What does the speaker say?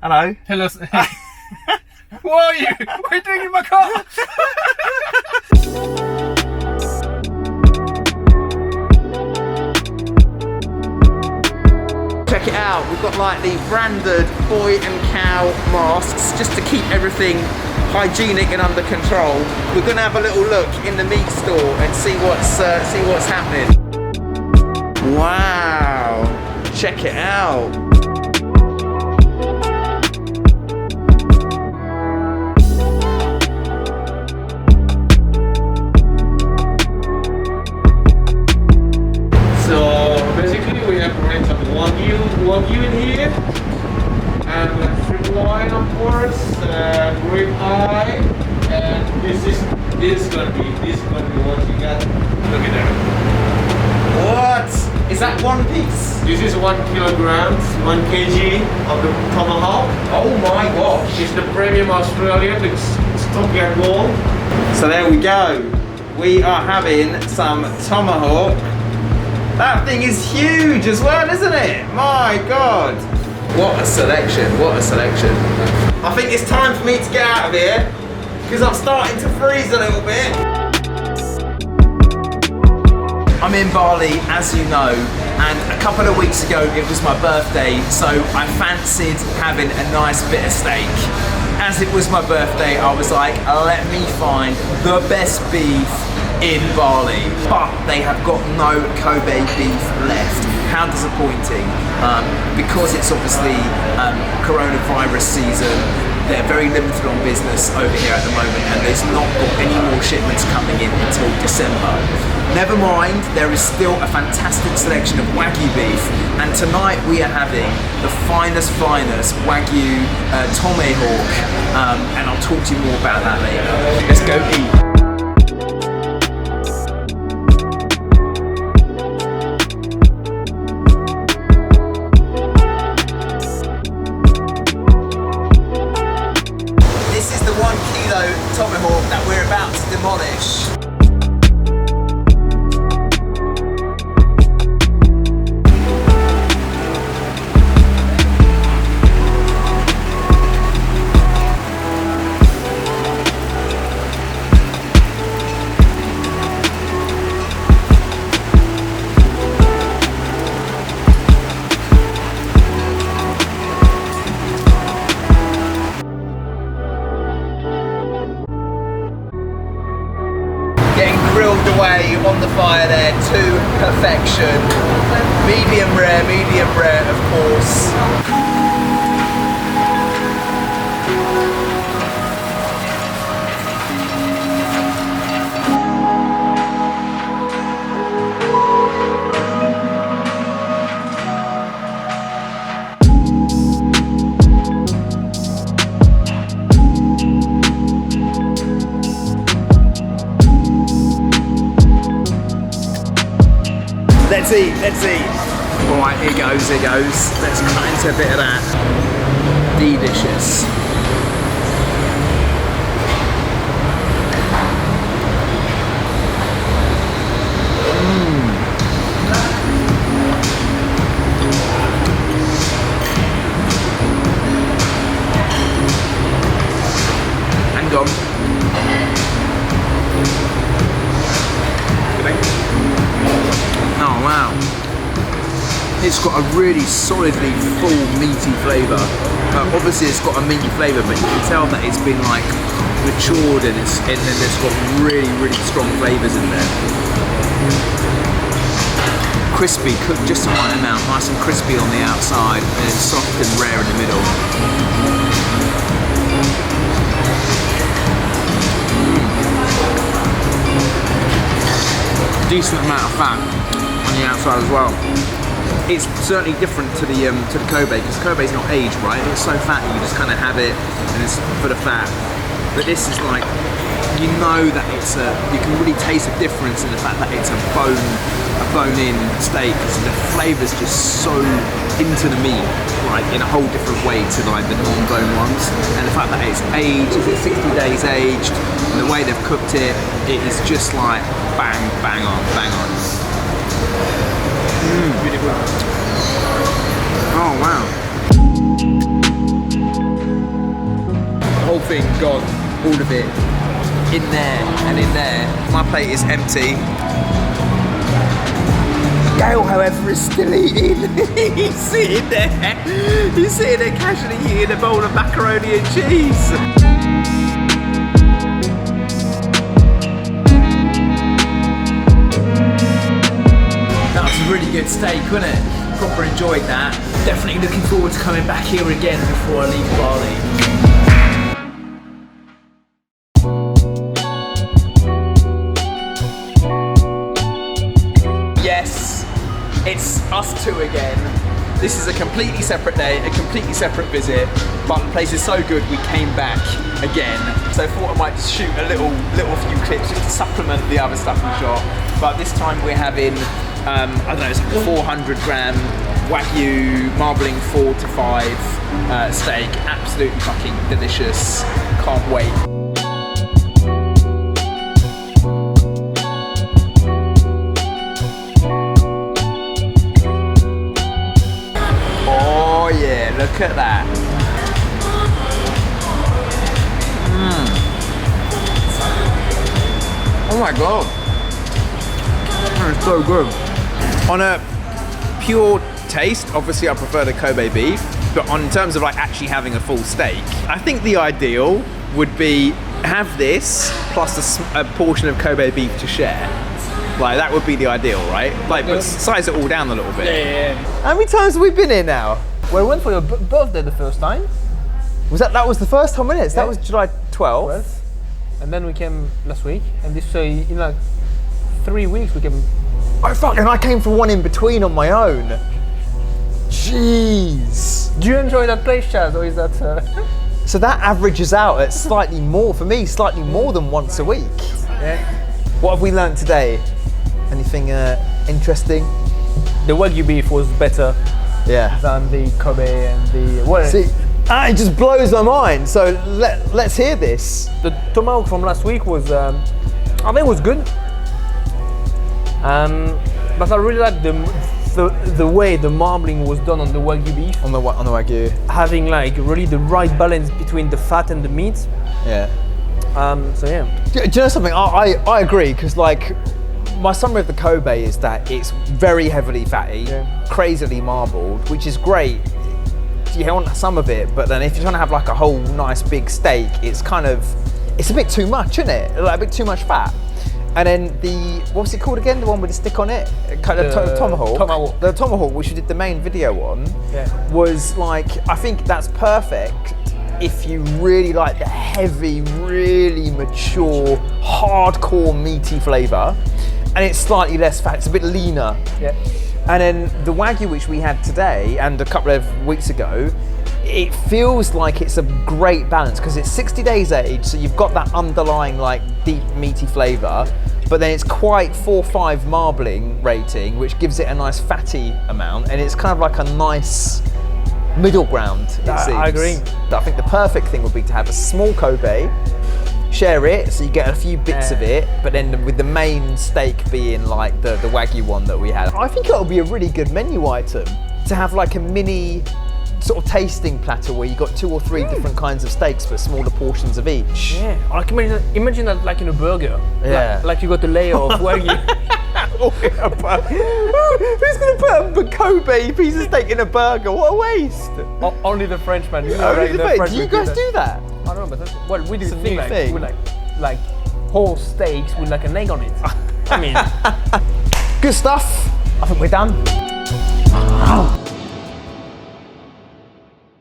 Hello. Hello. Who are you? What are you doing in my car? Check it out. We've got like the branded boy and cow masks just to keep everything hygienic and under control. We're gonna have a little look in the meat store and see what's happening. Wow. Check it out. Wagyu in here, and sirloin, of course, rib eye, and this is gonna be what you got. Look at that. What? Is that one piece? This is 1 kilogram, 1 kg of the tomahawk. Oh my gosh! It's the premium Australian, it's stockyard gold. So there we go. We are having some tomahawk. That thing is huge as well, isn't it? My God. What a selection, what a selection. I think it's time for me to get out of here because I'm starting to freeze a little bit. I'm in Bali, as you know, and a couple of weeks ago it was my birthday, so I fancied having a nice bit of steak. As it was my birthday, I was like, let me find the best beef in Bali, but they have got no Kobe beef left. How disappointing, because it's obviously coronavirus season. They're very limited on business over here at the moment, and there's not got any more shipments coming in until December. Never mind, there is still a fantastic selection of Wagyu beef, and tonight we are having the finest Wagyu tomahawk, and I'll talk to you more about that later. Let's go eat. This is the 1 kilo tomahawk that we're about to demolish. Getting grilled away on the fire there to perfection. Medium rare, of course. Let's eat, let's eat. All right, here goes, here goes. Let's cut into a bit of that. Delicious. Hang on. Oh wow, it's got a really solidly full meaty flavour. Obviously it's got a meaty flavour, but you can tell that it's been like matured and then it's got really strong flavours in there. Crispy, cooked just the right amount, nice and crispy on the outside and then soft and rare in the middle. Decent amount of fat on the outside as well. It's certainly different to the Kobe, because Kobe's not aged, right? It's so fatty, you just kind of have it and it's full of fat. But this is like, you know that it's you can really taste the difference in the fact that it's a bone-in steak, because the flavour's just so into the meat, like in a whole different way to like the non-bone ones. And the fact that it's aged, it's 60 days aged, and the way they've cooked it, it is just like bang on. Beautiful. Oh wow. whole thing gone, all of it. In there and in there. My plate is empty. Gail, however, is still eating. He's sitting there. He's sitting there casually eating a bowl of macaroni and cheese. That was a really good steak, wasn't it? Proper enjoyed that. Definitely looking forward to coming back here again before I leave Bali. It's us two again. This is a completely separate day, a completely separate visit, but the place is so good we came back again. So I thought I might just shoot a little few clips just to supplement the other stuff we shot. But this time we're having, I don't know, it's like a 400 gram Wagyu marbling 4 to 5 steak. Absolutely fucking delicious. Can't wait. Look at that. Oh my god. It's so good. On a pure taste, obviously I prefer the Kobe beef, but in terms of like actually having a full steak, I think the ideal would be have this plus a portion of Kobe beef to share. Like that would be the ideal, right? Like, but size it all down a little bit. Yeah. How many times have we been here now? Well, we went for your birthday the first time. Was that was the first time in it? Yeah. That was July 12th. And then we came last week, and this in like 3 weeks we came. Oh fuck! And I came for one in between on my own. Jeez. Do you enjoy that place, Shazz, or is that? So that averages out at slightly more for me, slightly more than once a week. Yeah. What have we learned today? Anything interesting? The Wagyu beef was better. Yeah. Than the Kobe and the. Well, see, it just blows my mind. So let's hear this. The tomahawk from last week was, I think, it was good. But I really like the way the marbling was done on the Wagyu beef. On the Wagyu. Having like really the right balance between the fat and the meat. Yeah. So yeah. Do you know something? I agree, because like my summary of the Kobe is that it's very heavily fatty, crazily marbled, which is great. You want some of it, but then if you're trying to have like a whole nice big steak, it's a bit too much, isn't it? Like a bit too much fat. And then what's it called again? The one with the stick on it? Tomahawk. The tomahawk, which we did the main video on, was like, I think that's perfect if you really like the heavy, really mature, hardcore meaty flavour. And it's slightly less fat, it's a bit leaner. Yeah. And then the Wagyu, which we had today and a couple of weeks ago, it feels like it's a great balance because it's 60 days aged, so you've got that underlying like deep meaty flavour, but then it's quite 4-5 marbling rating, which gives it a nice fatty amount, and it's kind of like a nice middle ground, it seems. I agree. I think the perfect thing would be to have a small Kobe, share it so you get a few bits of it, but then with the main steak being like the Wagyu one that we had. I think it'll be a really good menu item to have like a mini sort of tasting platter where you got 2 or 3 different kinds of steaks but smaller portions of each. Yeah, like imagine that like in a burger. Yeah. Like you got the layer of Wagyu. Who's going to put a Kobe piece of steak in a burger? What a waste. Only the Frenchmen. You know, only the French. Do you guys do that? I don't know, but well, we do it's the a thing new like thing. with like whole steaks with like an egg on it. I mean, good stuff. I think we're done.